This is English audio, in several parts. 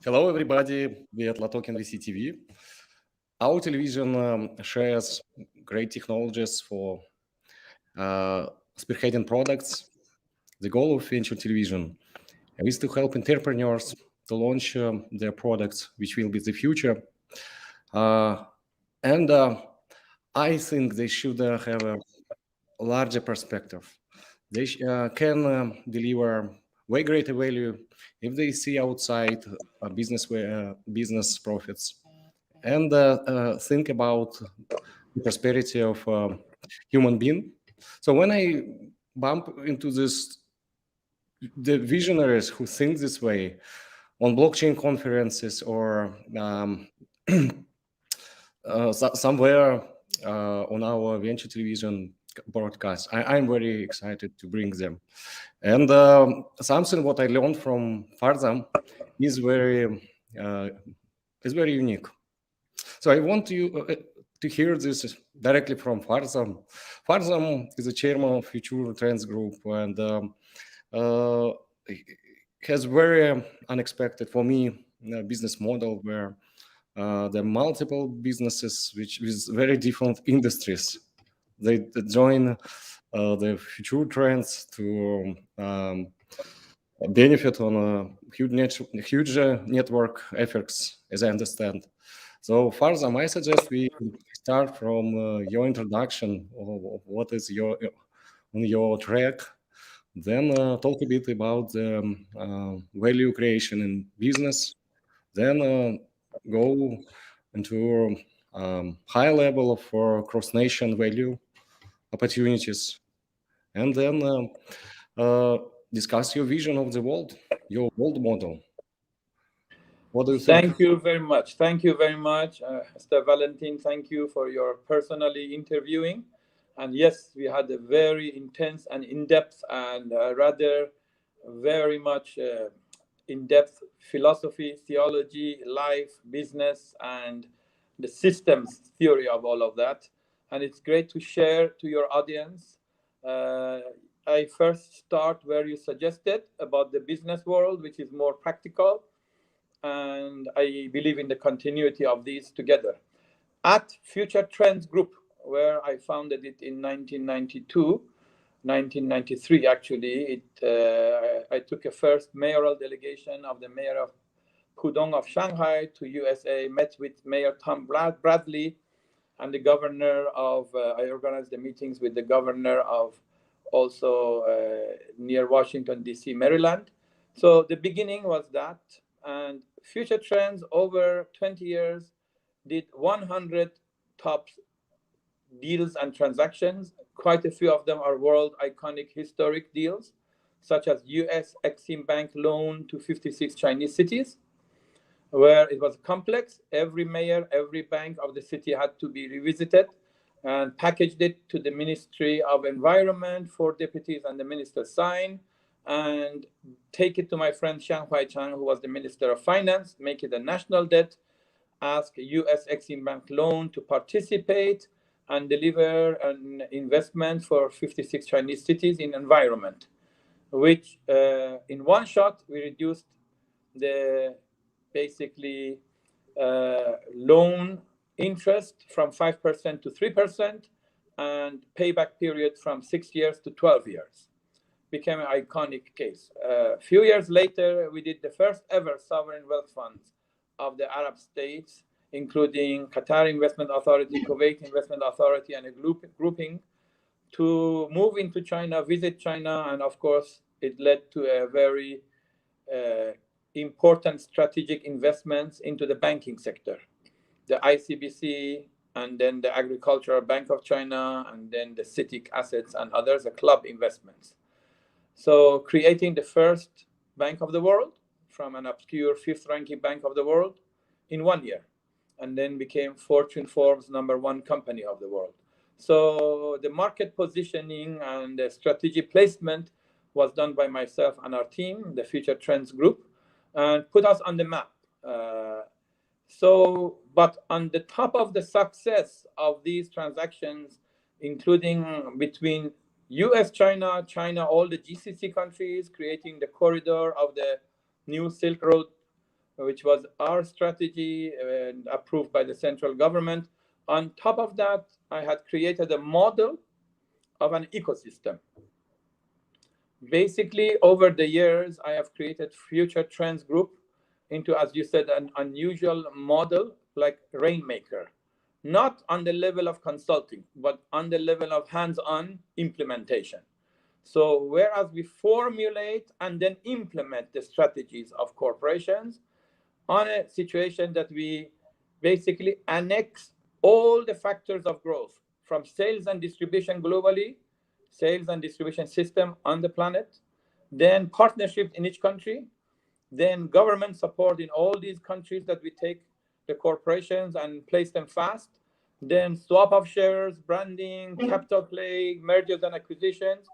Hello, everybody. We at LATOKEN VCTV. Our television shares great technologies for spearheading products. The goal of venture television is to help entrepreneurs to launch their products, which will be the future. And I think they should have a larger perspective. They can deliver way greater value if they see outside business profits and think about the prosperity of human being. So when I bump into the visionaries who think this way on blockchain conferences or somewhere on our venture television broadcast, I'm very excited to bring them. And something what I learned from Farzam is very unique. So I want you to hear this directly from Farzam. Farzam is the chairman of Future Trends Group and has very unexpected for me business model where there are multiple businesses which with very different industries. They join the future trends to benefit on a huge network effects, as I understand. So Farzam, I suggest we start from your introduction of what is on your track, then talk a bit about the value creation in business, then go into high level of cross-nation value opportunities, and then discuss your vision of the world, your world model. What do you think? Thank you very much. Thank you very much, Mr. Valentin. Thank you for your personally interviewing. And yes, we had a very intense and in-depth and rather very much in-depth philosophy, theology, life, business, and the systems theory of all of that. And it's great to share to your audience. I first start where you suggested about the business world, which is more practical. And I believe in the continuity of these together. At Future Trends Group, where I founded it in 1993 actually, I took a first mayoral delegation of the mayor of Pudong of Shanghai to USA, met with Mayor Tom Bradley and the governor of, I organized the meetings with the governor of also near Washington, D.C., Maryland. So the beginning was that. And Future Trends over 20 years did 100 top deals and transactions. Quite a few of them are world iconic historic deals, such as US Exim Bank loan to 56 Chinese cities, where it was complex. Every mayor, every bank of the city had to be revisited and packaged it to the Ministry of Environment, 4 deputies and the minister sign, and take it to my friend Xiang Huaichang, who was the Minister of Finance, make it a national debt, ask US Exim Bank loan to participate and deliver an investment for 56 Chinese cities in environment, which in one shot, we reduced the basically loan interest from 5% to 3% and payback period from 6 years to 12 years. Became an iconic case. A few years later, we did the first ever sovereign wealth funds of the Arab states, including Qatar Investment Authority, Kuwait Investment Authority, and a grouping to move into China, visit China, and of course, it led to a very important strategic investments into the banking sector. The ICBC, and then the Agricultural Bank of China, and then the CITIC assets and others, the club investments. So creating the first bank of the world from an obscure 5th ranking bank of the world in 1 year, and then became Fortune Forbes #1 company of the world. So the market positioning and the strategy placement was done by myself and our team, the Future Trends Group, and put us on the map. But on the top of the success of these transactions, including between US, China, all the GCC countries, creating the corridor of the new Silk Road which was our strategy approved by the central government. On top of that, I had created a model of an ecosystem. Basically, over the years, I have created Future Trends Group into, as you said, an unusual model like Rainmaker, not on the level of consulting, but on the level of hands-on implementation. So whereas we formulate and then implement the strategies of corporations on a situation that we basically annex all the factors of growth from sales and distribution globally, sales and distribution system on the planet, then partnership in each country, then government support in all these countries that we take the corporations and place them fast, then swap of shares, branding, capital play, mergers and acquisitions.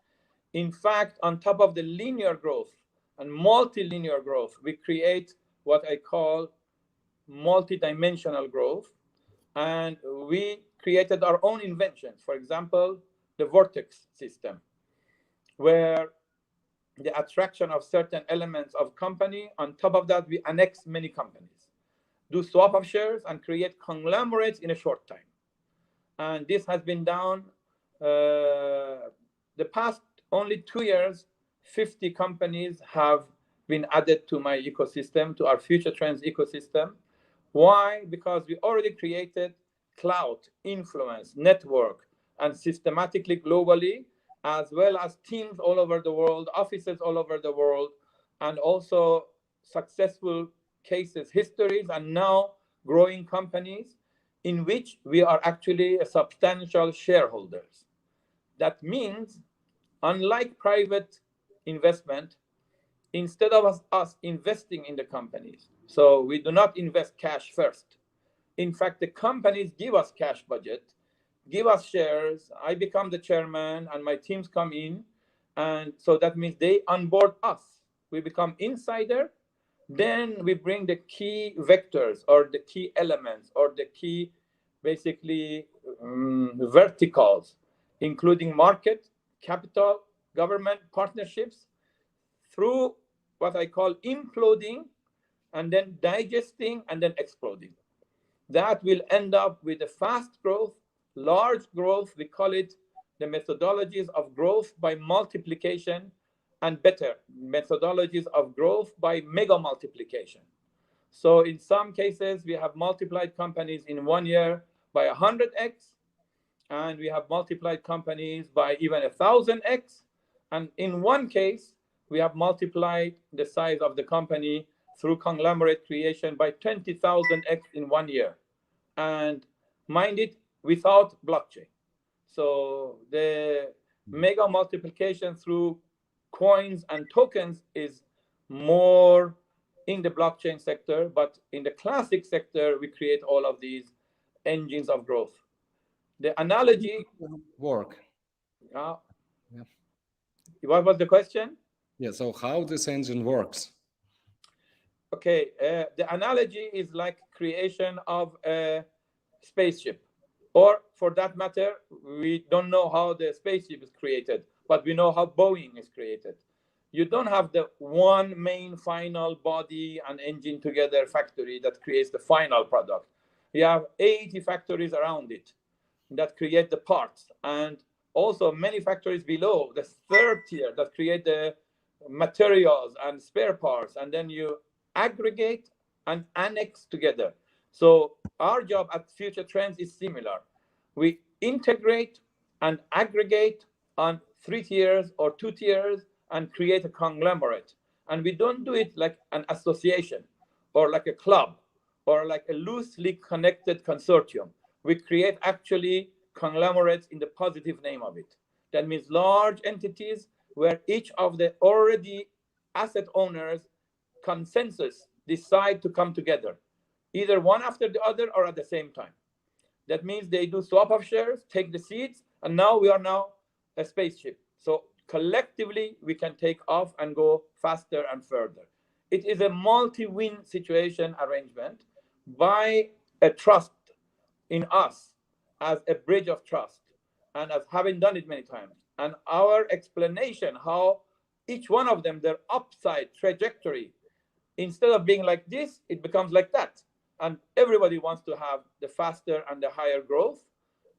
In fact, on top of the linear growth and multi-linear growth, we create what I call multi-dimensional growth. And we created our own inventions. For example, the vortex system, where the attraction of certain elements of company, on top of that, we annex many companies, do swap of shares and create conglomerates in a short time. And this has been done the past only 2 years, 50 companies have been added to my ecosystem, to our Future Trends ecosystem. Why? Because we already created clout, influence, network, and systematically globally, as well as teams all over the world, offices all over the world, and also successful cases, histories, and now growing companies in which we are actually a substantial shareholders. That means, unlike private investment, instead of us investing in the companies, so we do not invest cash first. In fact, the companies give us cash budget, give us shares, I become the chairman and my teams come in, and so that means they onboard us. We become insider, then we bring the key vectors or the key elements or the key basically verticals, including market, capital, government, partnerships, through what I call imploding and then digesting and then exploding. That will end up with a fast growth, large growth. We call it the methodologies of growth by multiplication, and better methodologies of growth by mega multiplication. So in some cases, we have multiplied companies in 1 year by 100x, and we have multiplied companies by even 1,000x. And in one case, we have multiplied the size of the company through conglomerate creation by 20,000x in 1 year. And mind it, without blockchain. So the mega multiplication through coins and tokens is more in the blockchain sector, but in the classic sector, we create all of these engines of growth. The analogy work. Yeah. What was the question? Yeah, so how this engine works? Okay, the analogy is like creation of a spaceship, or for that matter, we don't know how the spaceship is created, but we know how Boeing is created. You don't have the one main final body and engine together factory that creates the final product. You have 80 factories around it that create the parts, and also many factories below, the third tier, that create the materials and spare parts, and then you aggregate and annex together. So our job at Future Trends is similar. We integrate and aggregate on 3 tiers or 2 tiers and create a conglomerate. And we don't do it like an association or like a club or like a loosely connected consortium. We create actually conglomerates in the positive name of it. That means large entities where each of the already asset owners consensus decide to come together, either one after the other or at the same time. That means they do swap of shares, take the seats, and now we are now a spaceship. So collectively, we can take off and go faster and further. It is a multi-win situation arrangement by a trust in us as a bridge of trust, and as having done it many times. And our explanation how each one of them, their upside trajectory instead of being like this, it becomes like that. And everybody wants to have the faster and the higher growth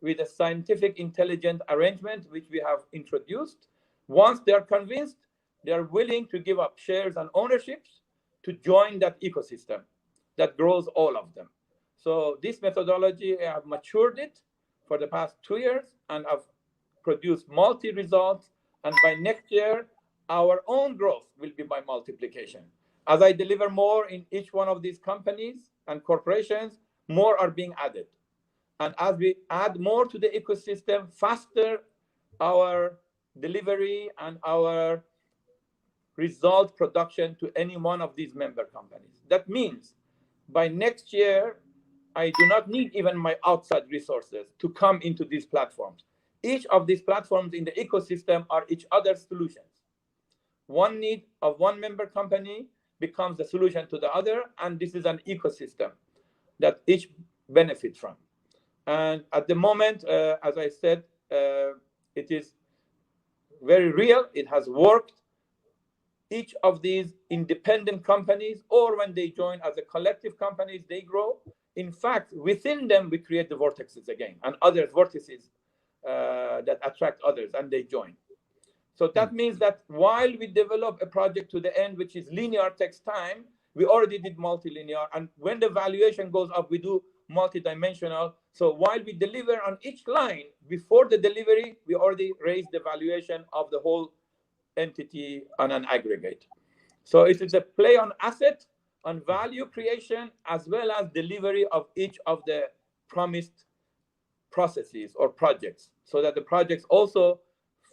with a scientific, intelligent arrangement, which we have introduced. Once they are convinced, they are willing to give up shares and ownerships to join that ecosystem that grows all of them. So this methodology, I have matured it for the past 2 years, and I've produced multi-results. And by next year, our own growth will be by multiplication. As I deliver more in each one of these companies and corporations, more are being added. And as we add more to the ecosystem, faster our delivery and our result production to any one of these member companies. That means by next year, I do not need even my outside resources to come into these platforms. Each of these platforms in the ecosystem are each other's solutions. One need of one member company becomes the solution to the other, and this is an ecosystem that each benefit from. And at the moment, as I said, it is very real. It has worked. Each of these independent companies, or when they join as a collective companies, they grow. In fact, within them, we create the vortexes again, and other vortices that attract others, and they join. So that means that while we develop a project to the end, which is linear, takes time, we already did multilinear. And when the valuation goes up, we do multidimensional. So while we deliver on each line, before the delivery, we already raised the valuation of the whole entity on an aggregate. So it is a play on asset, on value creation, as well as delivery of each of the promised processes or projects, so that the projects also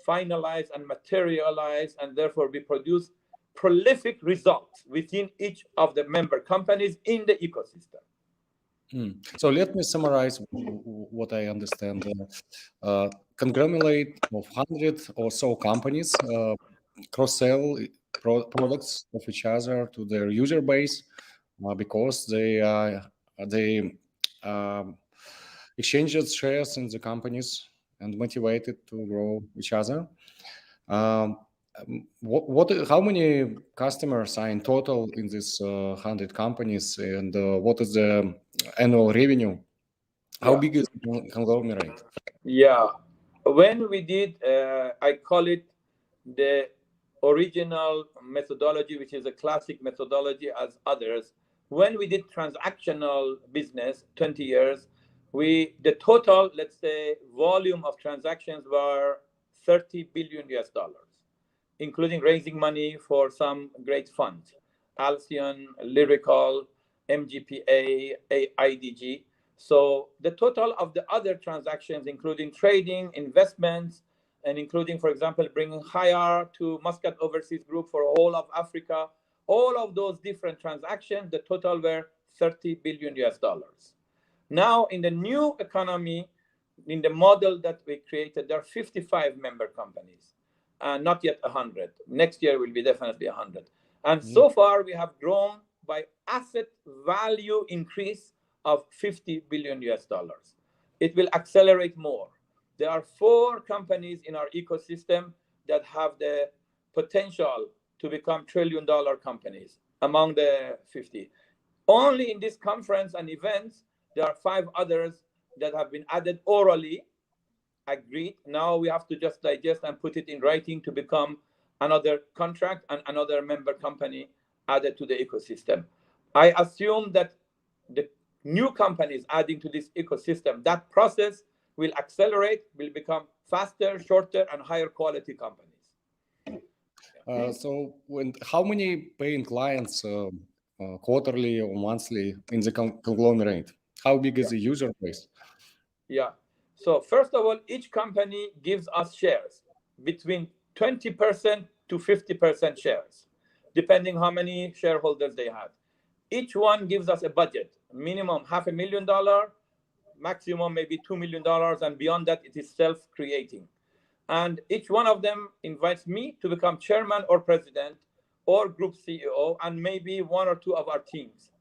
finalize and materialize, and therefore we produce prolific results within each of the member companies in the ecosystem. So let me summarize what I understand. Conglomerate of 100 or so companies cross-sell products of each other to their user base because they exchanged shares in the companies and motivated to grow each other. How many customers are in total in these 100 companies, and what is the annual revenue? How big is the conglomerate? Yeah, when we did, I call it the original methodology, which is a classic methodology as others. When we did transactional business 20 years, the total, let's say, volume of transactions were $30 billion US, including raising money for some great funds, Alcyon, Lyrical, MGPA, IDG. So the total of the other transactions, including trading, investments, and including, for example, bringing Hire to Muscat Overseas Group for all of Africa, all of those different transactions, the total were $30 billion US. Now, in the new economy, in the model that we created, there are 55 member companies, and not yet 100. Next year will be definitely 100. And so far, we have grown by asset value increase of $50 billion US. It will accelerate more. There are 4 companies in our ecosystem that have the potential to become trillion-dollar companies among the 50. Only in this conference and events, there are 5 others that have been added orally, agreed. Now we have to just digest and put it in writing to become another contract and another member company added to the ecosystem. I assume that the new companies adding to this ecosystem, that process will accelerate, will become faster, shorter, and higher quality companies. So how many paying clients quarterly or monthly in the conglomerate? How big is the user base? Yeah. So first of all, each company gives us shares between 20% to 50% shares, depending how many shareholders they have. Each one gives us a budget, minimum $500,000, maximum maybe $2 million, and beyond that, it is self-creating. And each one of them invites me to become chairman or president or group CEO, and maybe 1 or 2 of our teams.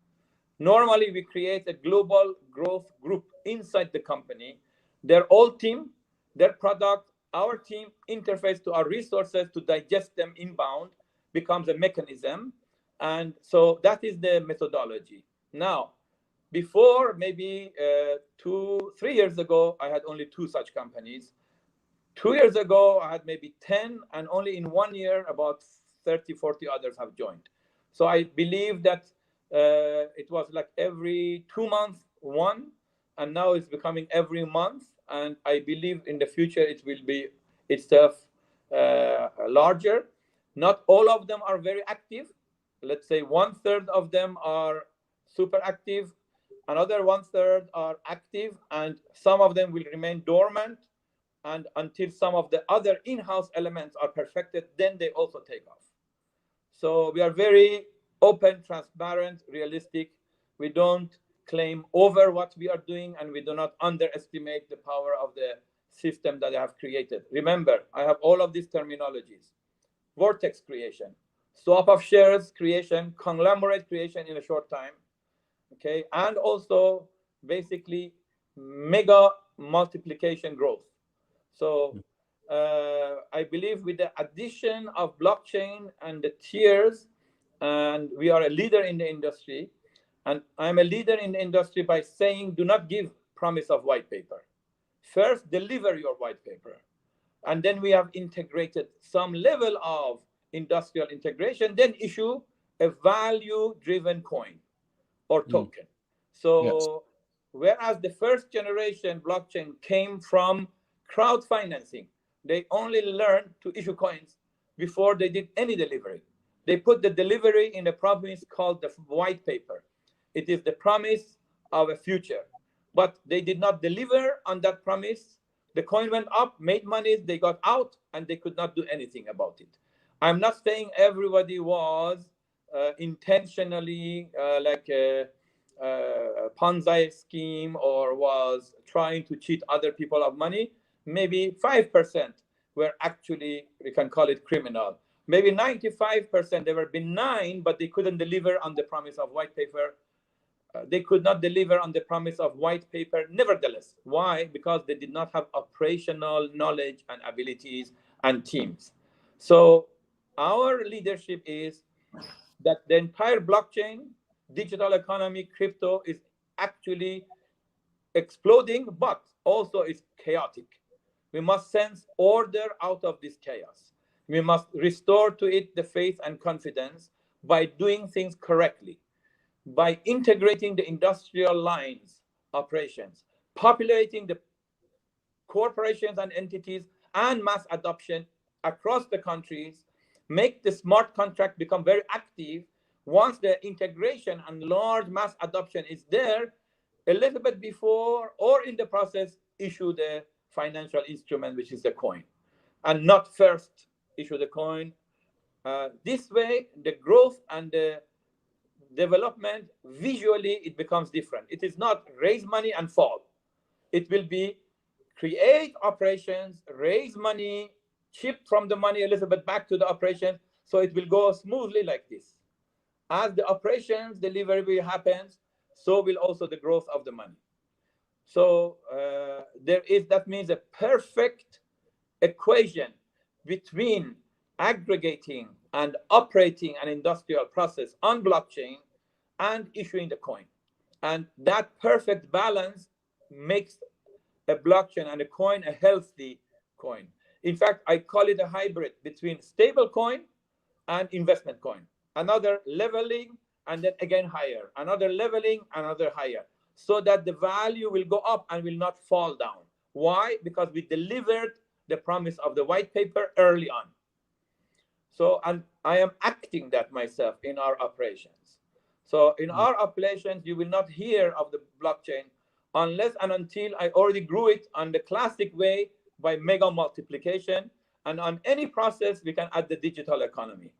Normally, we create a global growth group inside the company. Their old team, their product, our team interface to our resources to digest them inbound becomes a mechanism. And so that is the methodology. Now, before maybe 2-3 years ago, I had only 2 such companies. 2 years ago, I had maybe 10, and only in 1 year, about 30-40 others have joined. So I believe that it was like every 2 months, one, and now it's becoming every month. And I believe in the future it will be itself larger. Not all of them are very active. Let's say 1/3 of them are super active, another 1/3 are active, and some of them will remain dormant. And until some of the other in-house elements are perfected, then they also take off. So we are very open, transparent, realistic. We don't claim over what we are doing, and we do not underestimate the power of the system that I have created. Remember, I have all of these terminologies: vortex creation, swap of shares creation, conglomerate creation in a short time, okay, and also basically mega multiplication growth. So I believe with the addition of blockchain and the tiers, and we are a leader in the industry, and I'm a leader in the industry by saying, do not give promise of white paper. First, deliver your white paper. And then we have integrated some level of industrial integration, then issue a value-driven coin or token. So yes. Whereas the first generation blockchain came from crowd financing, they only learned to issue coins before they did any delivery. They put the delivery in a promise called the white paper. It is the promise of a future, but they did not deliver on that promise. The coin went up, made money, they got out, and they could not do anything about it. I'm not saying everybody was intentionally like a Ponzi scheme or was trying to cheat other people of money. Maybe 5% were actually, we can call it criminal. Maybe 95% they were benign, but they couldn't deliver on the promise of white paper. They could not deliver on the promise of white paper nevertheless. Why? Because they did not have operational knowledge and abilities and teams. So our leadership is that the entire blockchain, digital economy, crypto is actually exploding, but also is chaotic. We must sense order out of this chaos. We must restore to it the faith and confidence by doing things correctly, by integrating the industrial lines operations, populating the corporations and entities and mass adoption across the countries, make the smart contract become very active. Once the integration and large mass adoption is there, a little bit before or in the process, issue the financial instrument, which is the coin, and not first issue the coin. This way, the growth and the development, visually, it becomes different. It is not raise money and fall. It will be create operations, raise money, chip from the money a little bit back to the operation. So it will go smoothly like this. As the operations delivery happens, so will also the growth of the money. So that means a perfect equation between aggregating and operating an industrial process on blockchain and issuing the coin. And that perfect balance makes a blockchain and a coin a healthy coin. In fact, I call it a hybrid between stable coin and investment coin. Another leveling and then again higher, another leveling, another higher, so that the value will go up and will not fall down. Why? Because we delivered the promise of the white paper early on. So, and I am acting that myself in our operations. So in our operations, you will not hear of the blockchain unless and until I already grew it on the classic way by mega multiplication. And on any process, we can add the digital economy.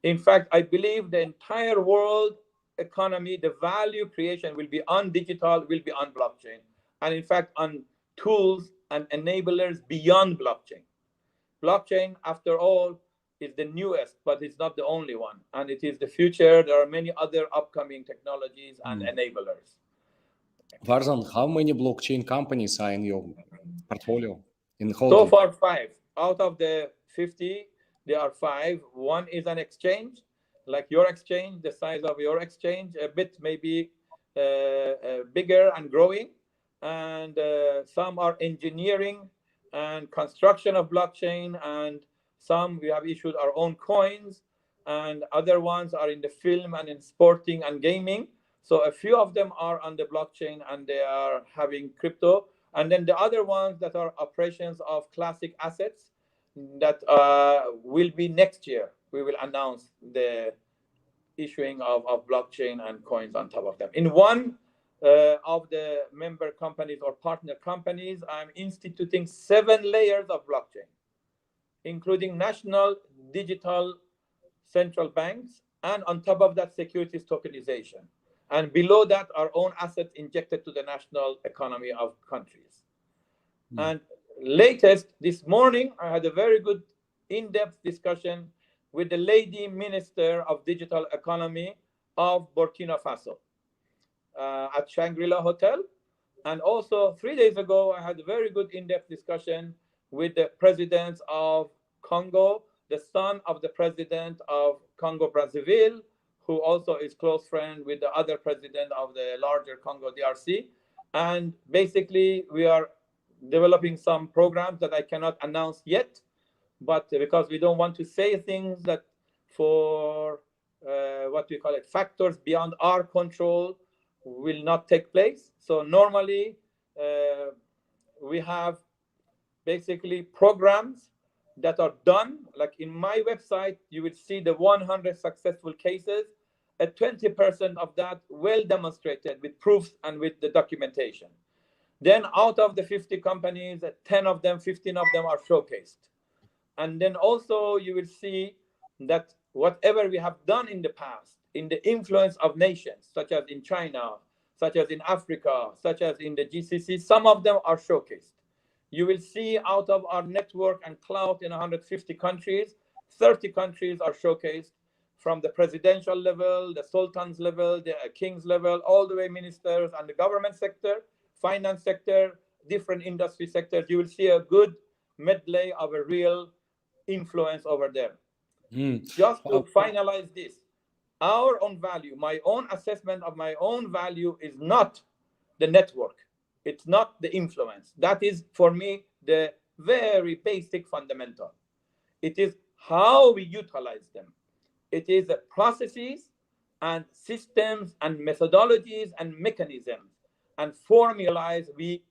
In fact, I believe the entire world economy, the value creation will be on digital, will be on blockchain. And in fact, on tools and enablers beyond blockchain. Blockchain, after all, is the newest, but it's not the only one. And it is the future. There are many other upcoming technologies and enablers. Farzam, how many blockchain companies are in your portfolio? So far, 5. Out of the 50, there are 5. One is an exchange. like your exchange, the size of your exchange, a bit maybe bigger and growing. And some are engineering and construction of blockchain, and some we have issued our own coins, and other ones are in the film and in sporting and gaming. So a few of them are on the blockchain and they are having crypto. And then the other ones that are operations of classic assets that will be next year. We will announce the issuing of blockchain and coins on top of them. In one of the member companies or partner companies, I'm instituting 7 layers of blockchain, including national digital central banks, and on top of that, securities tokenization. And below that, our own assets injected to the national economy of countries. And latest, this morning, I had a very good in-depth discussion with the lady minister of digital economy of Burkina Faso at Shangri-La Hotel. And also 3 days ago, I had a very good in-depth discussion with the president of Congo, the son of the president of Congo Brazzaville, who also is close friend with the other president of the larger Congo DRC. And basically, we are developing some programs that I cannot announce yet, but because we don't want to say things that for what we call it, factors beyond our control will not take place. So normally we have basically programs that are done. Like in my website, you will see the 100 successful cases, at 20% of that well demonstrated with proofs and with the documentation. Then out of the 50 companies, 10 of them, 15 of them are showcased. And then also you will see that whatever we have done in the past, in the influence of nations, such as in China, such as in Africa, such as in the GCC, some of them are showcased. You will see out of our network and clout in 150 countries, 30 countries are showcased, from the presidential level, the sultan's level, the king's level, all the way ministers and the government sector, finance sector, different industry sectors. You will see a good medley of a real influence over there. Just to finalize this, our own value, my own assessment of my own value is not the network. It's not the influence. That is, for me, the very basic fundamental. It is how we utilize them. It is the processes and systems and methodologies and mechanisms and formulas we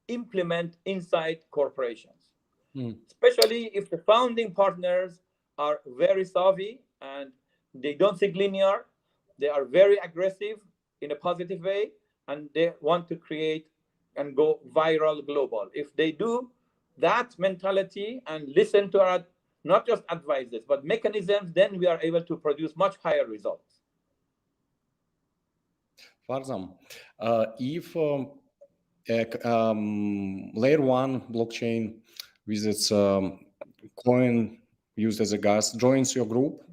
implement inside corporations. Especially if the founding partners are very savvy and they don't think linear, they are very aggressive in a positive way, and they want to create and go viral global. If they do that mentality and listen to our, not just advices, but mechanisms, then we are able to produce much higher results. Farzam, if layer 1 blockchain with its coin used as a gas joins your group,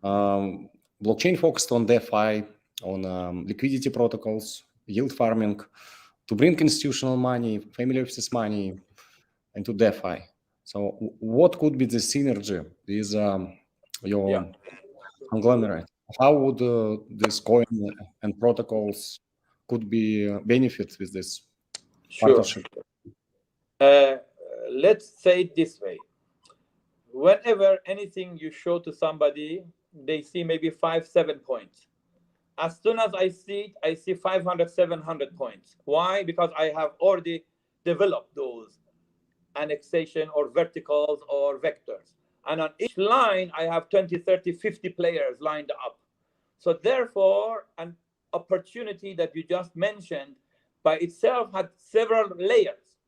blockchain focused on DeFi, on liquidity protocols, yield farming, to bring institutional money, family offices money into DeFi. So what could be the synergy with your conglomerate? How would this coin and protocols could be benefit with this partnership? Let's say it this way. Whenever anything you show to somebody, they see maybe 5-7 points. As soon as I see it, I see 500-700 points. Why? Because I have already developed those annexation or verticals or vectors. And on each line, I have 20, 30, 50 players lined up. So therefore, an opportunity that you just mentioned by itself had several layers.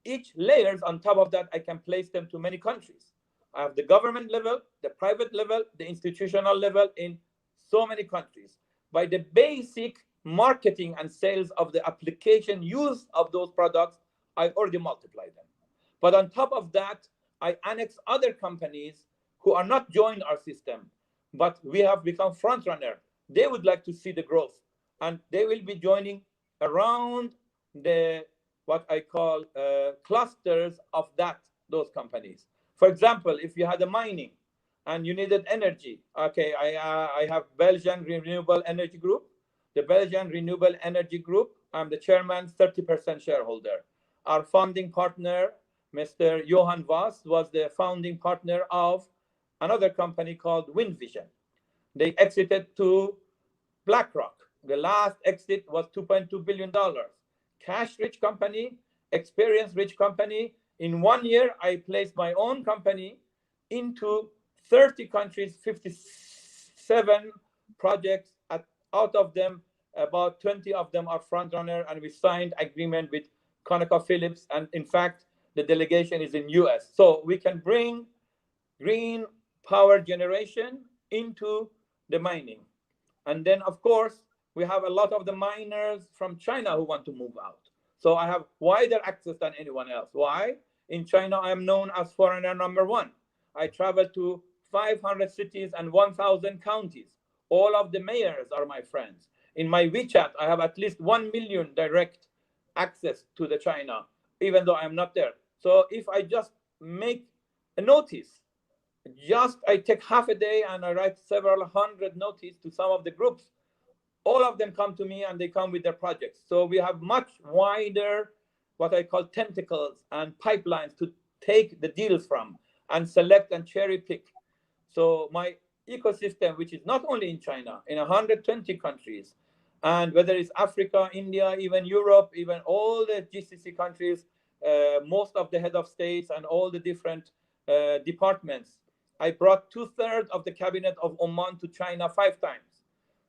Each layers on top of that, I can place them to many countries. I have the government level, the private level, the institutional level in so many countries. By the basic marketing and sales of the application use of those products, I already multiplied them. But on top of that, I annex other companies who are not joined our system, but we have become front runner. They would like to see the growth, and they will be joining around the what I call clusters of those companies. For example, if you had a mining, and you needed energy. Okay, I have Belgian Renewable Energy Group. The Belgian Renewable Energy Group, I'm the chairman, 30% shareholder. Our founding partner, Mr. Johan Voss, was the founding partner of another company called Wind Vision. They exited to BlackRock. The last exit was $2.2 billion. Cash-rich company, experience-rich company. In 1 year, I placed my own company into 30 countries, 57 projects. Out of them, about 20 of them are frontrunner, and we signed agreement with ConocoPhillips. And in fact, the delegation is in US. So we can bring green power generation into the mining. And then, of course, we have a lot of the miners from China who want to move out. So I have wider access than anyone else. Why? In China, I am known as foreigner number one. I travel to 500 cities and 1,000 counties. All of the mayors are my friends. In my WeChat, I have at least 1 million direct access to the China, even though I'm not there. So if I just make a notice, I take half a day and I write several hundred notices to some of the groups. All of them come to me and they come with their projects. So we have much wider, what I call tentacles and pipelines to take the deals from and select and cherry pick. So my ecosystem, which is not only in China, in 120 countries, and whether it's Africa, India, even Europe, even all the GCC countries, most of the head of states and all the different departments. I brought 2/3 of the cabinet of Oman to China 5 times.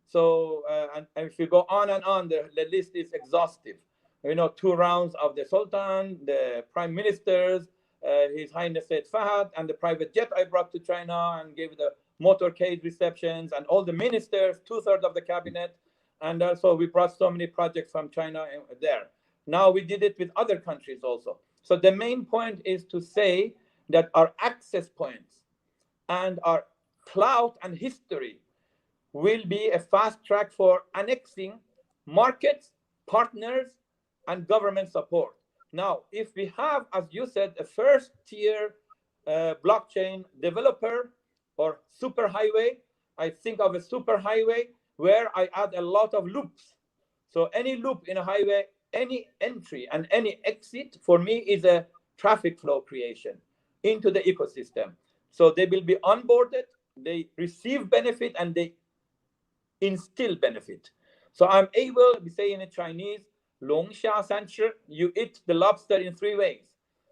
So, and if you go on and on, the list is exhaustive. 2 rounds of the Sultan, the prime ministers, His Highness Said Fahad, and the private jet I brought to China and gave the motorcade receptions, and all the ministers, 2/3 of the cabinet. And also we brought so many projects from China there. Now we did it with other countries also. So the main point is to say that our access points and our clout and history will be a fast track for annexing markets, partners, and government support. Now, if we have, as you said, a first tier blockchain developer or superhighway, I think of a superhighway where I add a lot of loops. So any loop in a highway, any entry and any exit for me is a traffic flow creation into the ecosystem. So they will be onboarded, they receive benefit, and they instill benefit. So I'm able, we say in Chinese, Long Xia San Shi, you eat the lobster in 3 ways.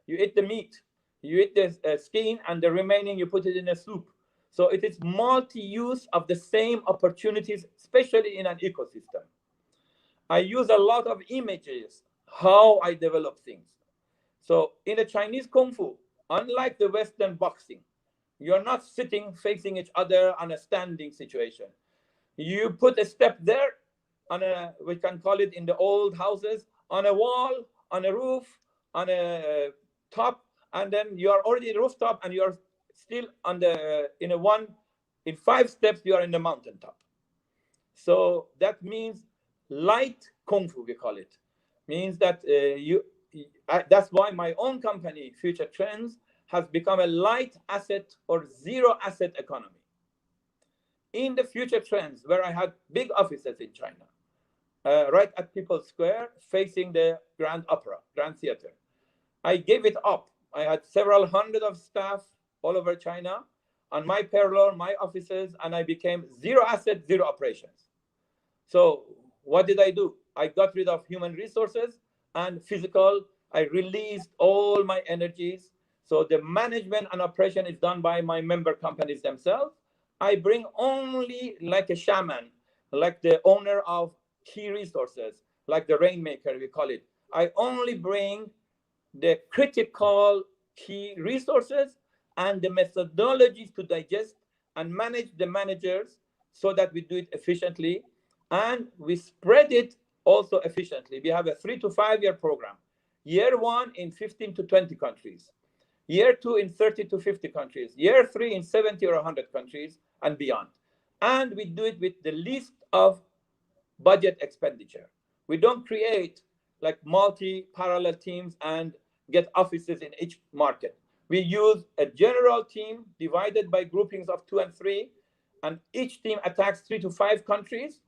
You eat the meat, you eat the skin, and the remaining you put it in a soup. So it is multi-use of the same opportunities, especially in an ecosystem. I use a lot of images, how I develop things. So in a Chinese Kung Fu, unlike the Western boxing, you're not sitting facing each other on a standing situation. You put a step there on a, we can call it in the old houses, on a wall, on a roof, on a top, and then you are already in the rooftop and you are still on the, in 5 steps, you are in the mountaintop. So that means light Kung Fu, we call it. Means that that's why my own company, Future Trends, has become a light asset or zero asset economy. In the Future Trends, where I had big offices in China, right at People's Square, facing the Grand Opera, Grand Theater, I gave it up. I had several hundred of staff all over China on my payroll, my offices, and I became zero asset, zero operations. So what did I do? I got rid of human resources and physical. I released all my energies. So the management and operation is done by my member companies themselves. I bring only like a shaman, like the owner of key resources, like the rainmaker, we call it. I only bring the critical key resources and the methodologies to digest and manage the managers so that we do it efficiently and we spread it also efficiently. We have a 3 to 5 year program. Year 1 in 15 to 20 countries. Year 2 in 30 to 50 countries. Year 3 in 70 or 100 countries and beyond. And we do it with the least of budget expenditure. We don't create like multi-parallel teams and get offices in each market. We use a general team divided by groupings of 2 and 3, and each team attacks 3 to 5 countries,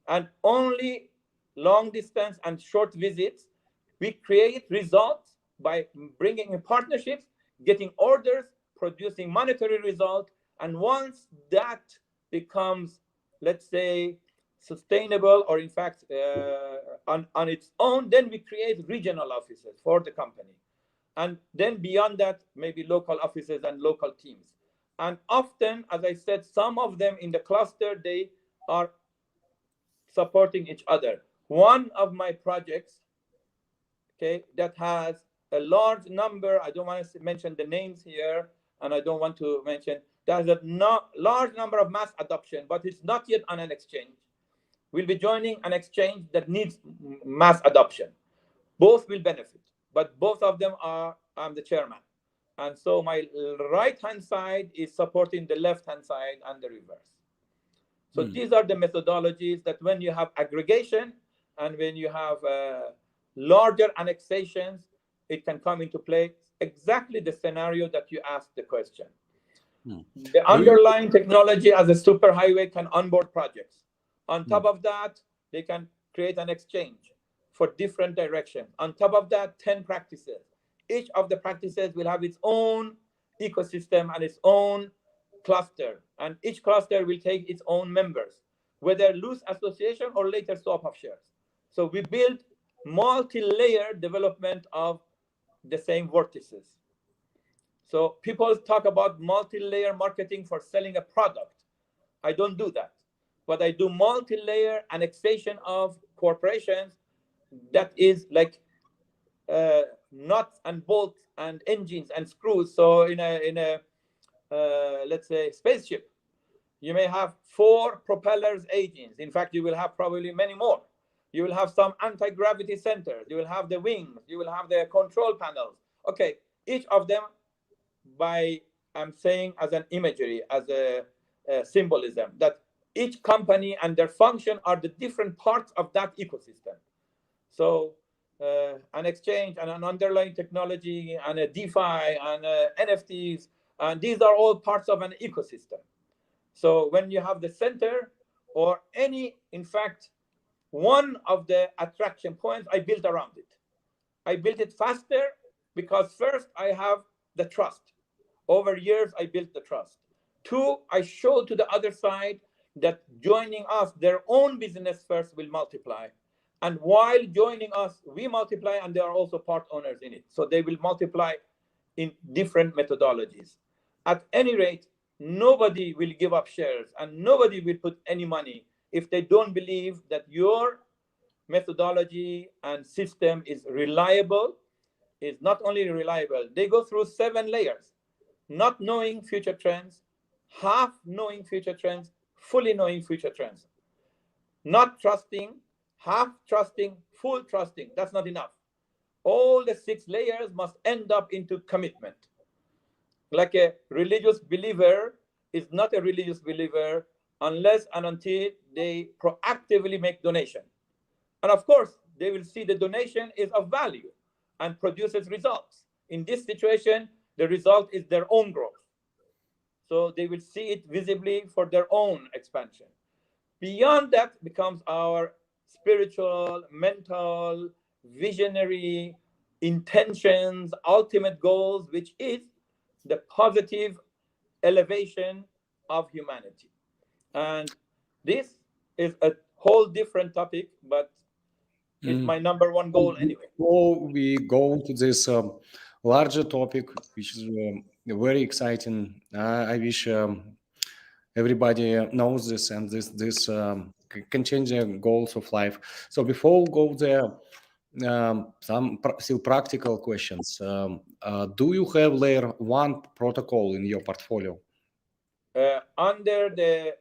and only long distance and short visits. We create results by bringing in partnerships, getting orders, producing monetary results, and once that becomes, let's say, sustainable, or in fact on its own, then we create regional offices for the company. And then beyond that, maybe local offices and local teams. And often, as I said, some of them in the cluster, they are supporting each other. One of my projects, okay, that has a large number, I don't want to mention the names here, and I don't want to mention, there's a large number of mass adoption, but it's not yet on an exchange. We'll be joining an exchange that needs mass adoption. Both will benefit, but both of them are, I'm the chairman. And so my right-hand side is supporting the left-hand side and the reverse. So these are the methodologies that when you have aggregation and when you have larger annexations, it can come into play, exactly the scenario that you asked the question. The underlying technology as a superhighway can onboard projects. On top of that, they can create an exchange for different directions. On top of that, 10 practices. Each of the practices will have its own ecosystem and its own cluster, and each cluster will take its own members, whether loose association or later swap of shares. So we build multi-layer development of the same vertices. So people talk about multi-layer marketing for selling a product. I don't do that, but I do multi-layer annexation of corporations that is like nuts and bolts and engines and screws. So in a let's say spaceship, you may have 4 propellers engines. In fact, you will have probably many more. You will have some anti-gravity centers. You will have the wings. You will have the control panels. Okay, each of them, by I'm saying as an imagery, as a symbolism, that each company and their function are the different parts of that ecosystem. So an exchange and an underlying technology and a DeFi and NFTs, and these are all parts of an ecosystem. So when you have the center or any, in fact, one of the attraction points, I built around it. I built it faster because first I have the trust. Over years, I built the trust. 2, I show to the other side that joining us, their own business first will multiply. And while joining us, we multiply, and they are also part owners in it. So they will multiply in different methodologies. At any rate, nobody will give up shares and nobody will put any money if they don't believe that your methodology and system is reliable. Is not only reliable, they go through 7 layers, not knowing future trends, half knowing future trends, fully knowing future trends, not trusting, half trusting, full trusting. That's not enough. All the 6 layers must end up into commitment. Like a religious believer is not a religious believer unless and until they proactively make donation. And of course, they will see the donation is of value and produces results. In this situation, the result is their own growth. So they will see it visibly for their own expansion. Beyond that becomes our spiritual, mental, visionary intentions, ultimate goals, which is the positive elevation of humanity. And this is a whole different topic, but it's my number 1 goal anyway. Before we go to this larger topic, which is very exciting, I wish everybody knows this, and this can change their goals of life. So before we go there, some still practical questions. Do you have layer 1 protocol in your portfolio? Under the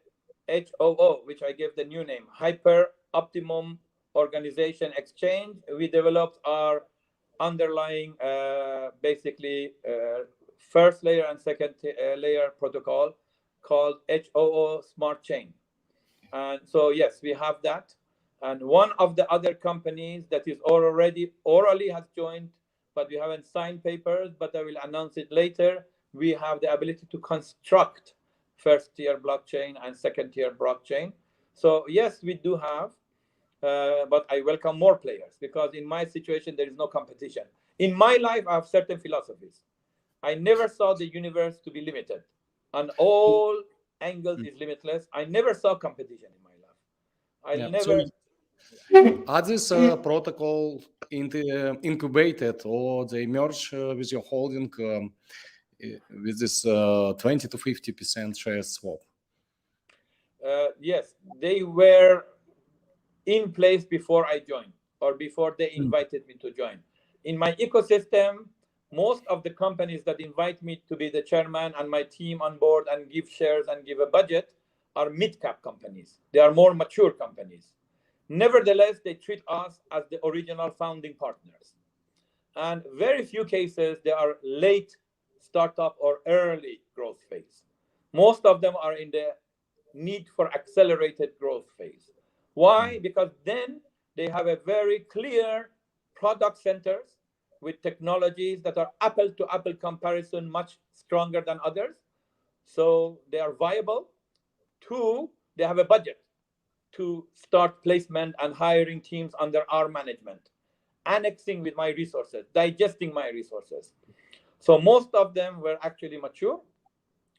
HOO, which I gave the new name, Hyper Optimum Organization Exchange, we developed our underlying basically first layer and second layer protocol called HOO Smart Chain. And so yes, we have that. And one of the other companies that is already orally has joined but we haven't signed papers, but I will announce it later. We have the ability to construct first-tier blockchain and second-tier blockchain. So yes, we do have, but I welcome more players, because in my situation, there is no competition. In my life, I have certain philosophies. I never saw the universe to be limited. On all angles is limitless. I never saw competition in my life. I never... So, are this protocol incubated, or they merge with your holding with this 20 to 50% share swap? Yes, they were in place before I joined, or before they invited me to join. In my ecosystem, most of the companies that invite me to be the chairman and my team on board and give shares and give a budget are mid-cap companies. They are more mature companies. Nevertheless, they treat us as the original founding partners. And very few cases, they are late startup or early growth phase. Most of them are in the need for accelerated growth phase. Why? Because then they have a very clear product centers with technologies that are apple-to-apple comparison much stronger than others. So they are viable. Two, they have a budget to start placement and hiring teams under our management, annexing with my resources, digesting my resources. So most of them were actually mature.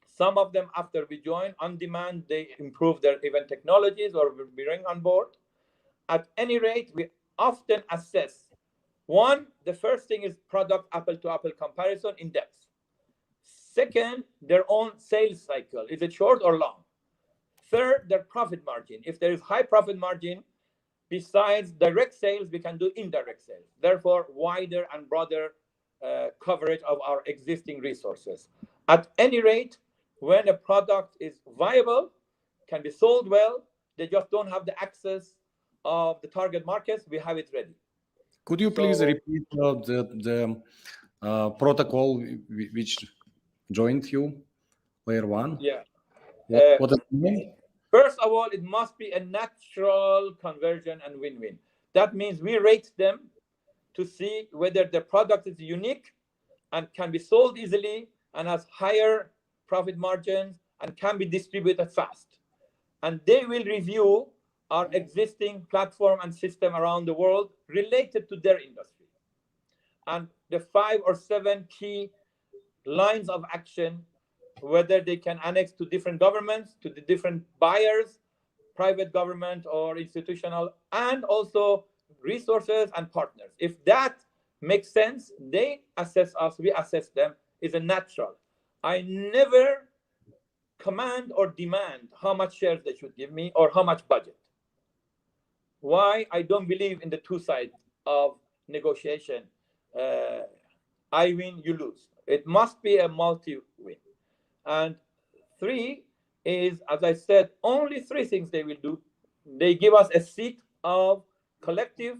Some of them, after we joined, on demand, they improve their event technologies or we bring on board. At any rate, we often assess. One, the first thing is product apple-to-apple comparison in depth. Second, their own sales cycle. Is it short or long? Third, their profit margin. If there is high profit margin, besides direct sales, we can do indirect sales. Therefore, wider and broader coverage of our existing resources. At any rate, when a product is viable, can be sold well, they just don't have the access of the target markets, we have it ready. Could you please repeat the protocol which joined you, layer one? Yeah. What does it mean? First of all, it must be a natural conversion and win-win. That means we rate them to see whether the product is unique and can be sold easily and has higher profit margins and can be distributed fast. And they will review our existing platform and system around the world related to their industry. And the 5 or 7 key lines of action, whether they can annex to different governments, to the different buyers, private government or institutional, and also resources and partners. If that makes sense, they assess us, we assess them, is a natural. I never command or demand how much shares they should give me or how much budget. Why? I don't believe in the two sides of negotiation. I win, you lose. It must be a multi-win. And 3 is, as I said, only 3 things they will do. They give us a seat of collective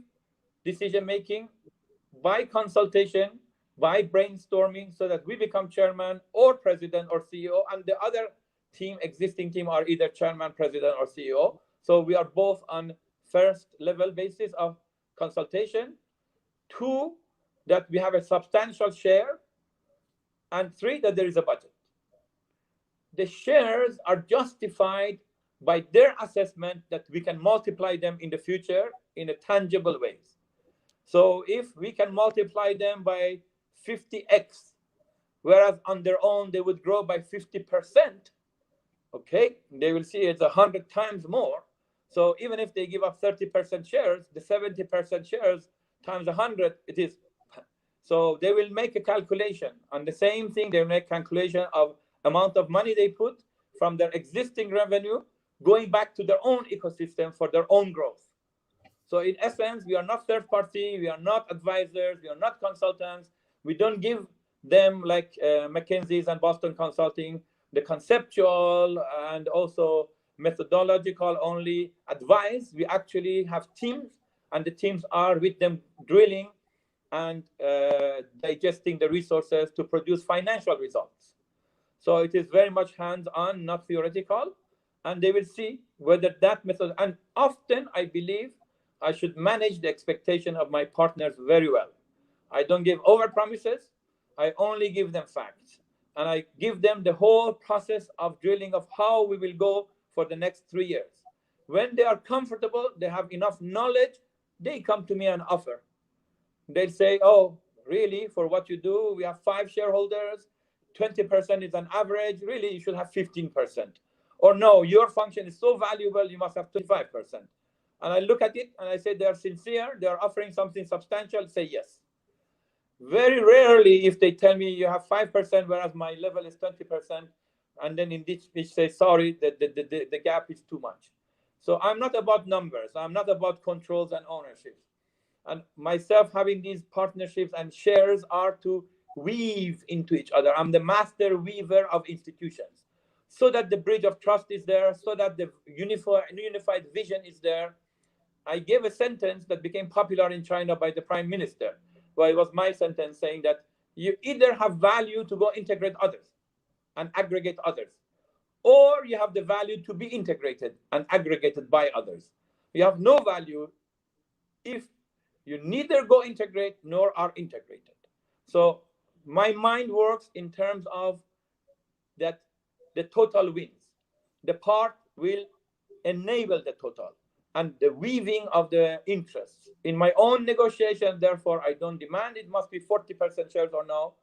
decision-making by consultation, by brainstorming, so that we become chairman or president or CEO, and the other team, existing team, are either chairman, president, or CEO. So we are both on first level basis of consultation. 2, that we have a substantial share. And 3, that there is a budget. The shares are justified by their assessment that we can multiply them in the future in a tangible ways. So if we can multiply them by 50x, whereas on their own they would grow by 50%, okay, they will see it's 100 times more. So even if they give up 30% shares, the 70% shares times 100, it is. So they will make a calculation. On the same thing, they make calculation of amount of money they put from their existing revenue going back to their own ecosystem for their own growth. So in essence, we are not third party, we are not advisors, we are not consultants. We don't give them, like McKinsey's and Boston Consulting, the conceptual and also methodological only advice. We actually have teams, and the teams are with them drilling and digesting the resources to produce financial results. So it is very much hands-on, not theoretical, and they will see whether that method, and often I believe I should manage the expectation of my partners very well. I don't give over promises. I only give them facts. And I give them the whole process of drilling of how we will go for the next 3 years. When they are comfortable, they have enough knowledge, they come to me and offer. They say, oh, really, for what you do, we have 5 shareholders, 20% is an average, really, you should have 15%. Or no, your function is so valuable, you must have 25%. And I look at it and I say, they are sincere, they are offering something substantial, say yes. Very rarely, if they tell me you have 5%, whereas my level is 20%, and then in which say, sorry, the gap is too much. So I'm not about numbers. I'm not about controls and ownerships. And myself having these partnerships and shares are to weave into each other. I'm the master weaver of institutions, so that the bridge of trust is there, so that the unified vision is there. I gave a sentence that became popular in China by the prime minister. Well, it was my sentence saying that you either have value to go integrate others and aggregate others, or you have the value to be integrated and aggregated by others. You have no value if you neither go integrate nor are integrated. So my mind works in terms of that the total wins. The part will enable the total and the weaving of the interests. In my own negotiation, therefore, I don't demand it must be 40% shares or no.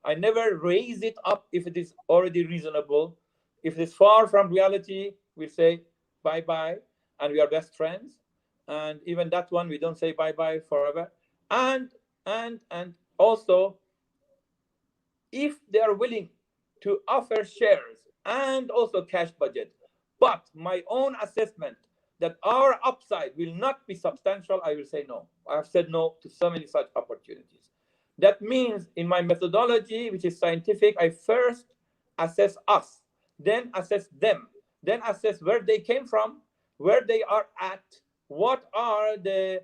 I never raise it up if it is already reasonable. If it is far from reality, we say bye-bye, and we are best friends. And even that one, we don't say bye-bye forever. And also, if they are willing to offer shares and also cash budget, but my own assessment that our upside will not be substantial, I will say no. I have said no to so many such opportunities. That means in my methodology, which is scientific, I first assess us, then assess them, then assess where they came from, where they are at, what are the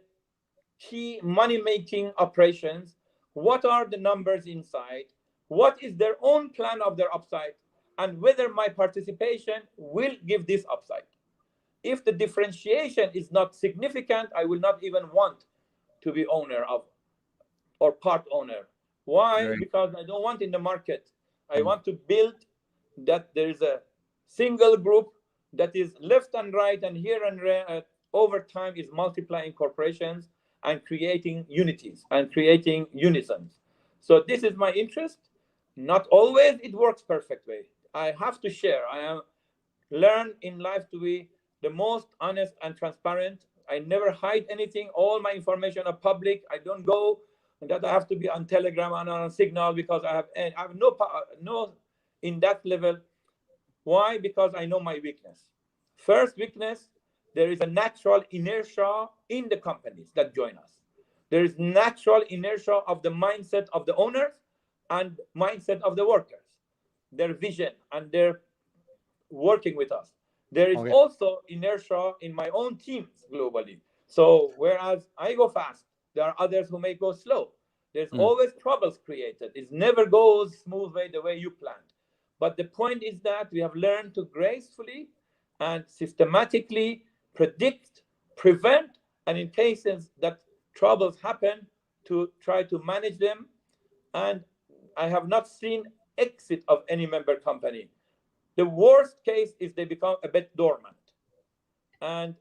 key money-making operations, what are the numbers inside, what is their own plan of their upside, and whether my participation will give this upside. If the differentiation is not significant, I will not even want to be owner of or part owner. Why? Right. Because I don't want in the market. I want to build that there is a single group that is left and right and here and over time is multiplying corporations and creating unities and creating unisons. So this is my interest. Not always it works perfectly. I have to share. I am learn in life to be the most honest and transparent. I never hide anything. All my information are public. I don't go that I have to be on Telegram and on Signal because I have no in that level. Why? Because I know my weakness. First weakness, there is a natural inertia in the companies that join us. There is natural inertia of the mindset of the owners and mindset of the workers, their vision and their working with us. There is also inertia in my own teams globally. So whereas I go fast, there are others who may go slow. There's always troubles created. It never goes smooth way the way you planned. But the point is that we have learned to gracefully and systematically predict, prevent, and in cases that troubles happen, to try to manage them. And I have not seen exit of any member company. The worst case is they become a bit dormant, and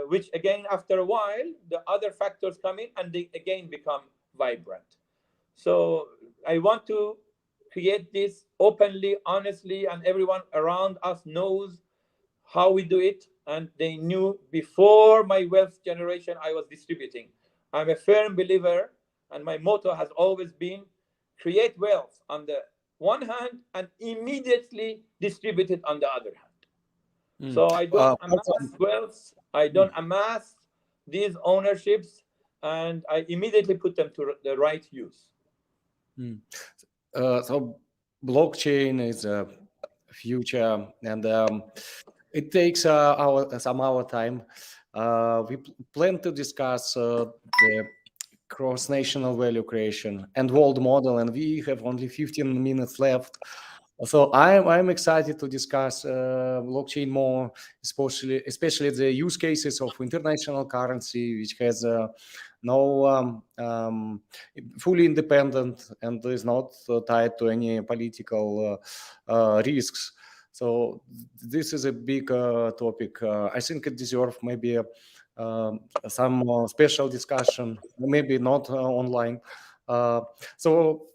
which again, after a while, the other factors come in and they again become vibrant. So I want to create this openly, honestly, and everyone around us knows how we do it. And they knew before my wealth generation, I was distributing. I'm a firm believer, and my motto has always been create wealth on the one hand and immediately distribute it on the other hand. So I don't amass wealth, I don't amass these ownerships, and I immediately put them to the right use. So blockchain is a future, and it takes some our time. We plan to discuss the cross-national value creation and world model, and we have only 15 minutes left. So I'm excited to discuss blockchain more, especially the use cases of international currency, which has no fully independent and is not tied to any political risks. So this is a big topic. I think it deserves maybe some special discussion, maybe not online. So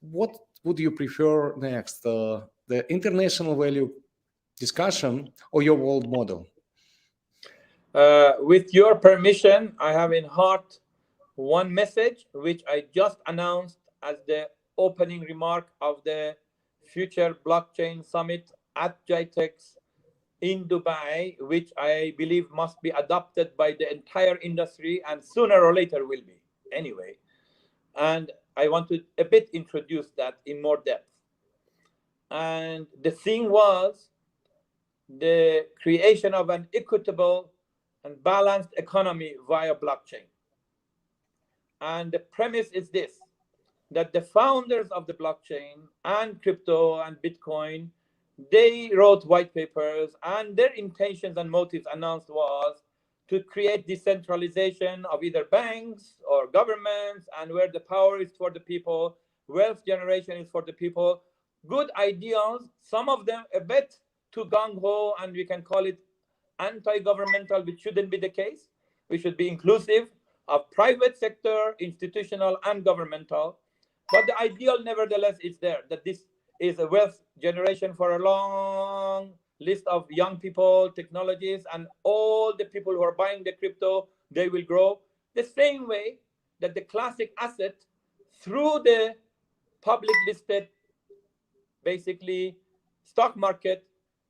what would you prefer next, the international value discussion or your world model? With your permission, I have in heart one message which I just announced as the opening remark of the Future Blockchain Summit at GITEX in Dubai, which I believe must be adopted by the entire industry and sooner or later will be anyway. And I want to a bit introduce that in more depth. And the thing was the creation of an equitable and balanced economy via blockchain. And the premise is this, that the founders of the blockchain and crypto and Bitcoin, they wrote white papers, and their intentions and motives announced was to create decentralization of either banks or governments, and where the power is for the people, wealth generation is for the people. Good ideals, some of them a bit too gung-ho, and we can call it anti-governmental, which shouldn't be the case. We should be inclusive of private sector, institutional, and governmental. But the ideal, nevertheless, is there, that this is a wealth generation for a long list of young people, technologies, and all the people who are buying the crypto, they will grow. The same way that the classic asset, through the public listed, basically, stock market,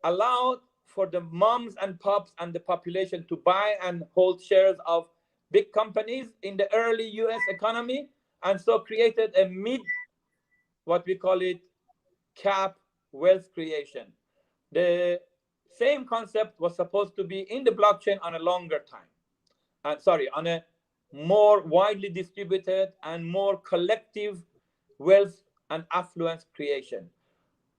allowed for the moms and pops and the population to buy and hold shares of big companies in the early US economy, and so created a what we call it, cap wealth creation. The same concept was supposed to be in the blockchain on a longer time. On a more widely distributed and more collective wealth and affluence creation.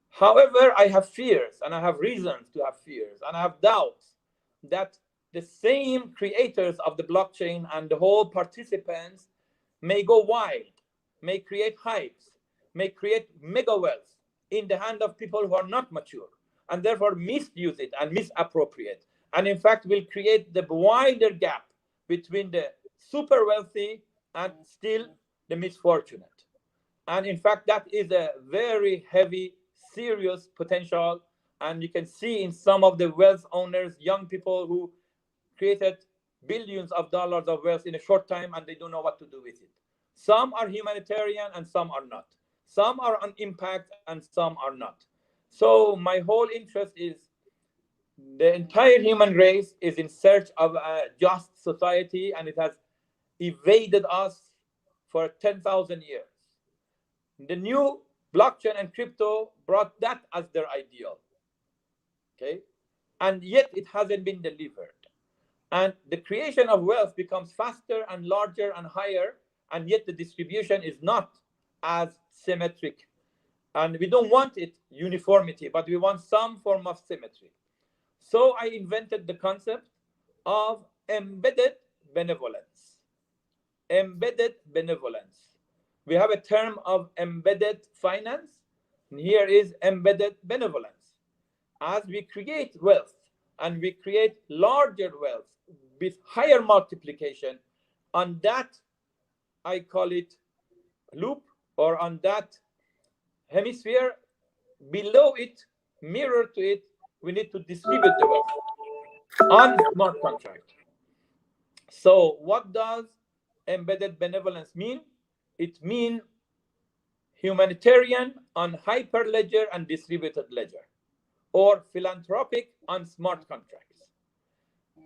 However, I have fears, and I have reasons to have fears, and I have doubts that the same creators of the blockchain and the whole participants may go wild, may create hypes, may create mega wealth in the hand of people who are not mature, and therefore misuse it and misappropriate, and in fact will create the wider gap between the super wealthy and still the misfortunate. And in fact, that is a very heavy, serious potential. And you can see in some of the wealth owners, young people who created billions of dollars of wealth in a short time, and they don't know what to do with it. Some are humanitarian and some are not. Some are on impact and some are not. So my whole interest is the entire human race is in search of a just society, and it has evaded us for 10,000 years. The new blockchain and crypto brought that as their ideal. Okay, and yet it hasn't been delivered. And the creation of wealth becomes faster and larger and higher, and yet the distribution is not as symmetric. And we don't want it uniformity, but we want some form of symmetry. So I invented the concept of embedded benevolence. Embedded benevolence. We have a term of embedded finance, and here is embedded benevolence. As we create wealth and we create larger wealth with higher multiplication, on that, I call it loop, or on that hemisphere, below it, mirror to it, we need to distribute the wealth on smart contract. So what does embedded benevolence mean? It means humanitarian on hyperledger and distributed ledger, or philanthropic on smart contracts.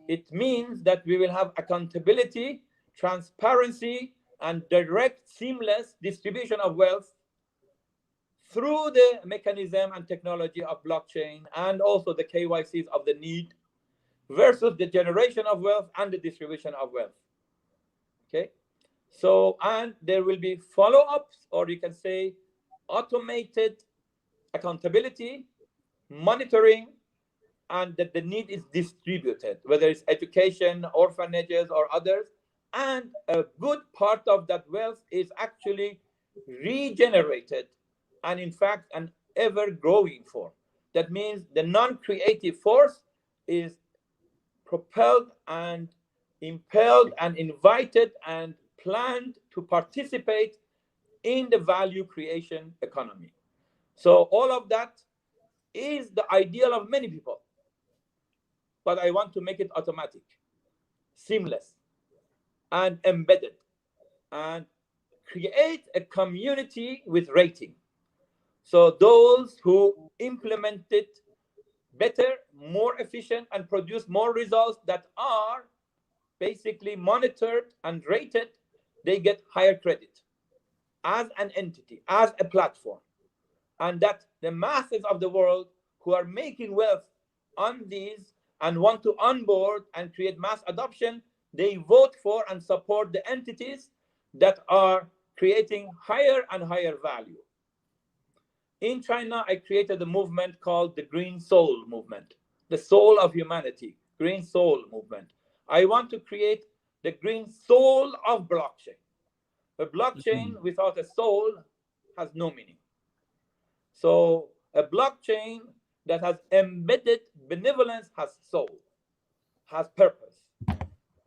It means that we will have accountability, transparency, and direct, seamless distribution of wealth through the mechanism and technology of blockchain, and also the KYCs of the need, versus the generation of wealth and the distribution of wealth. Okay? So, and there will be follow-ups, or you can say automated accountability, monitoring, and that the need is distributed, whether it's education, orphanages, or others, And a good part of that wealth is actually regenerated, and in fact, an ever-growing form. That means the non-creative force is propelled and impelled and invited and planned to participate in the value creation economy. So all of that is the ideal of many people, but I want to make it automatic, seamless, and embedded, and create a community with rating. So those who implement it better, more efficient, and produce more results that are basically monitored and rated, they get higher credit as an entity, as a platform. And that the masses of the world who are making wealth on these and want to onboard and create mass adoption, they vote for and support the entities that are creating higher and higher value. In China, I created a movement called the Green Soul Movement, the soul of humanity, Green Soul Movement. I want to create the green soul of blockchain. A blockchain without a soul has no meaning. So a blockchain that has embedded benevolence has soul, has purpose,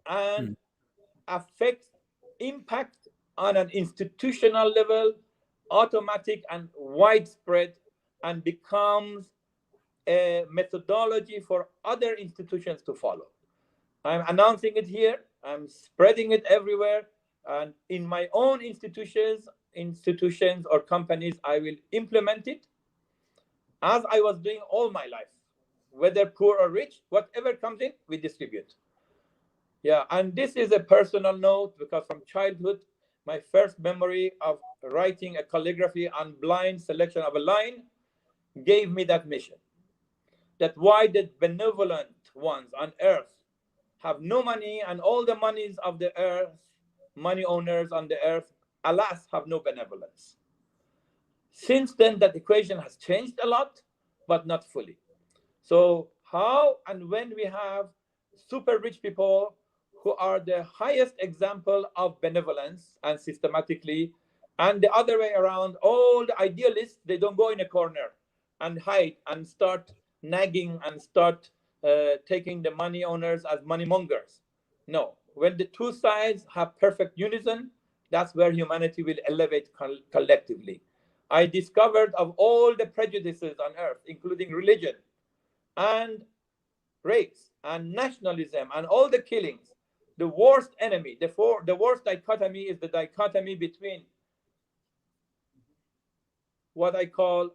and affects impact on an institutional level, automatic and widespread, and becomes a methodology for other institutions to follow. I'm announcing it here. I'm spreading it everywhere. And in my own institutions or companies, I will implement it as I was doing all my life, whether poor or rich, whatever comes in, we distribute. Yeah, and this is a personal note because from childhood, my first memory of writing a calligraphy on blind selection of a line gave me that mission. That why the benevolent ones on earth have no money, and all the monies of the earth, money owners on the earth, alas, have no benevolence. Since then, that equation has changed a lot, but not fully. So how and when we have super rich people who are the highest example of benevolence and systematically, and the other way around, all the idealists, they don't go in a corner and hide and start nagging and start taking the money owners as money mongers. No, when the two sides have perfect unison, that's where humanity will elevate collectively. I discovered of all the prejudices on earth, including religion and race and nationalism and all the killings, the worst enemy, the worst dichotomy is the dichotomy between what I call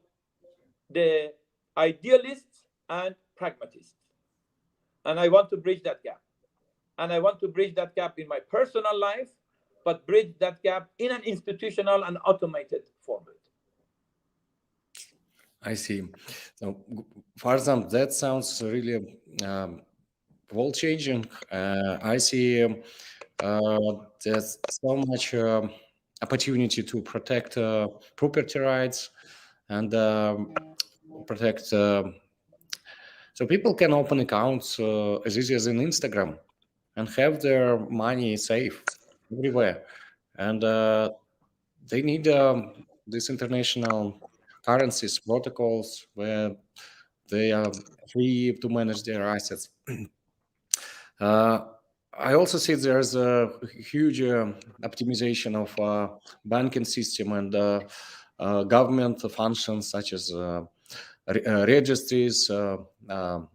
the idealists and pragmatists. And I want to bridge that gap. And I want to bridge that gap in my personal life, but bridge that gap in an institutional and automated format. I see. So, Farzam, that sounds really world-changing. I see there's so much opportunity to protect property rights and protect. So people can open accounts as easy as in Instagram and have their money safe everywhere. And they need these international currencies, protocols where they are free to manage their assets. I also see there's a huge optimization of banking system and government functions such as registries,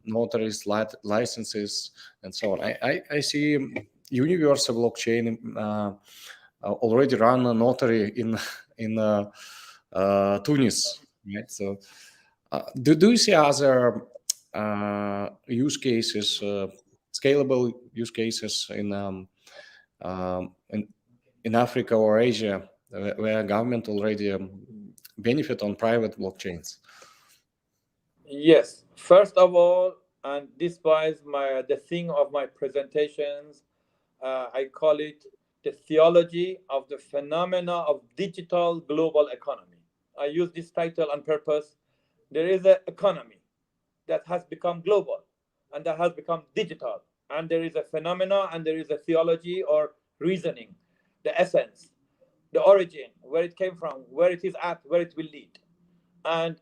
notaries, licenses, and so on. I see universal blockchain already run a notary in Tunis, right? So, do you see other use cases, scalable use cases in Africa or Asia, where government already benefit on private blockchains? Yes. First of all, and this was the thing of my presentations, I call it the theology of the phenomena of digital global economy. I use this title on purpose. There is an economy that has become global and that has become digital. And there is a phenomena and there is a theology or reasoning, the essence, the origin, where it came from, where it is at, where it will lead. And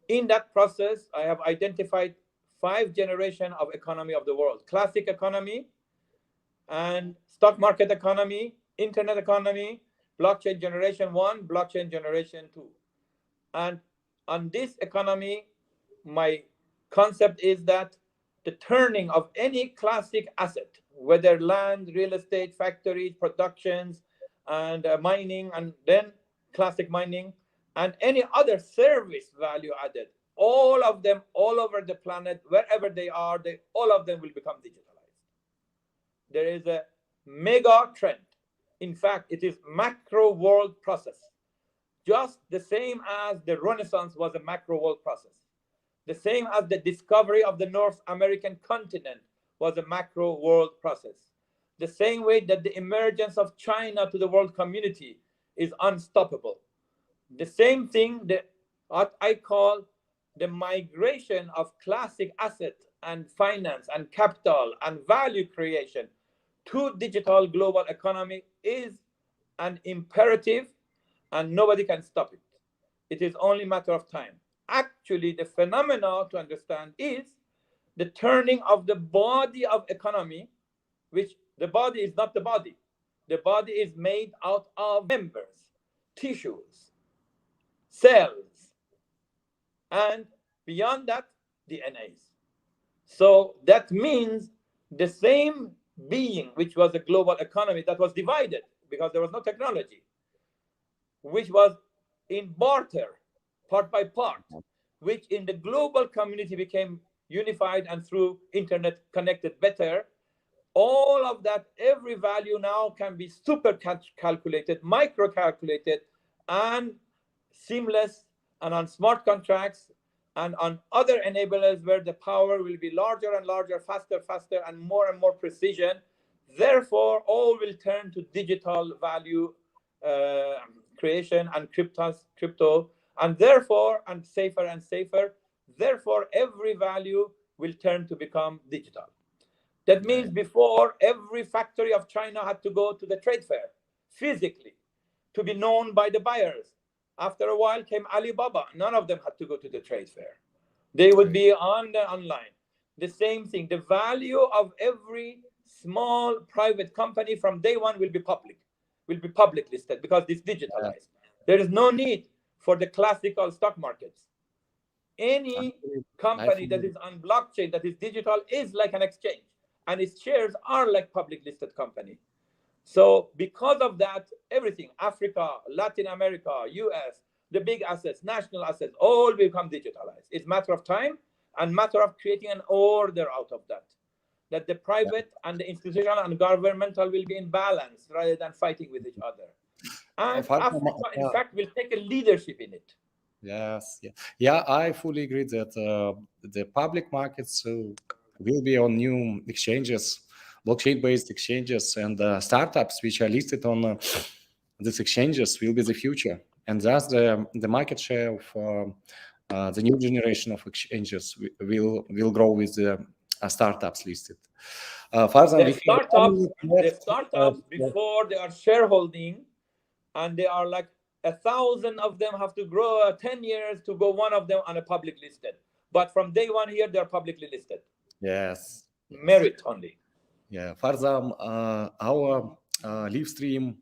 in that process, I have identified 5 generations of economy of the world: classic economy, and stock market economy, internet economy, blockchain generation 1, blockchain generation 2. And on this economy, my concept is that the turning of any classic asset, whether land, real estate, factories, productions, and mining, and then classic mining, and any other service value added, all of them, all over the planet, wherever they are, all of them will become digitalized. There is a mega trend. In fact, it is macro world process, just the same as the Renaissance was a macro world process, the same as the discovery of the North American continent was a macro world process, the same way that the emergence of China to the world community is unstoppable. The same thing, what I call the migration of classic asset and finance and capital and value creation to digital global economy is an imperative, and nobody can stop it. It is only a matter of time. Actually, the phenomena to understand is the turning of the body of economy, which the body is not the body. The body is made out of members, tissues, cells, and beyond that, DNAs. So that means the same being, which was a global economy that was divided because there was no technology, which was in barter, part by part, which in the global community became unified and through internet connected better. All of that, every value now can be super calculated, micro calculated, and seamless, and on smart contracts and on other enablers where the power will be larger and larger, faster, and more precision. Therefore, all will turn to digital value creation and crypto, and therefore, and safer. Therefore, every value will turn to become digital. That means before, every factory of China had to go to the trade fair physically to be known by the buyers. After a while came Alibaba. None of them had to go to the trade fair. They would be on the online. The same thing. The value of every small private company from day one will be public listed, because it's digitalized. There is no need for the classical stock markets. Any company that is on blockchain, that is digital, is like an exchange, and its shares are like public listed company. So because of that, everything, Africa, Latin America, US, the big assets, national assets, all become digitalized. It's a matter of time and matter of creating an order out of that the private and the institutional and governmental will be in balance rather than fighting with each other. And Africa, in fact, will take a leadership in it. Yes, yeah, I fully agree that the public markets will be on new exchanges, blockchain-based exchanges, and startups which are listed on these exchanges will be the future. And thus, the market share of the new generation of exchanges will grow with the startups listed. Farzam, the startups before they are shareholding, and they are like 1,000 of them have to grow 10 years to go one of them on a public listed. But from day one here, they're publicly listed. Yes. Merit only. Yeah, Farzam, our live stream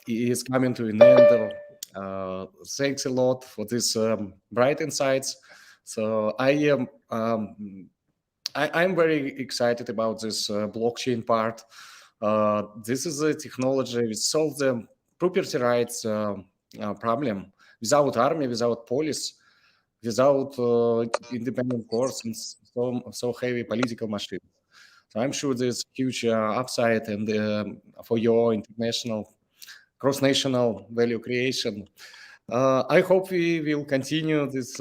is coming to an end. Thanks a lot for this bright insights. So I'm very excited about this blockchain part. This is a technology which solves the property rights problem without army, without police, without independent courts, and so heavy political machine. So I'm sure there's huge upside and for your international, cross-national value creation. I hope we will continue these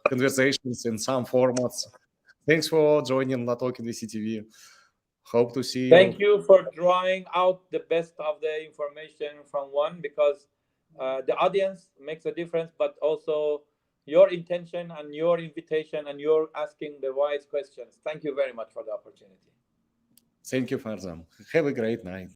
conversations in some formats. Thanks for joining LATOKEN VCTV. Hope to see you. Thank you for drawing out the best of the information from one, because the audience makes a difference, but also your intention and your invitation and your asking the wise questions. Thank you very much for the opportunity. Thank you, Farzam. Have a great night.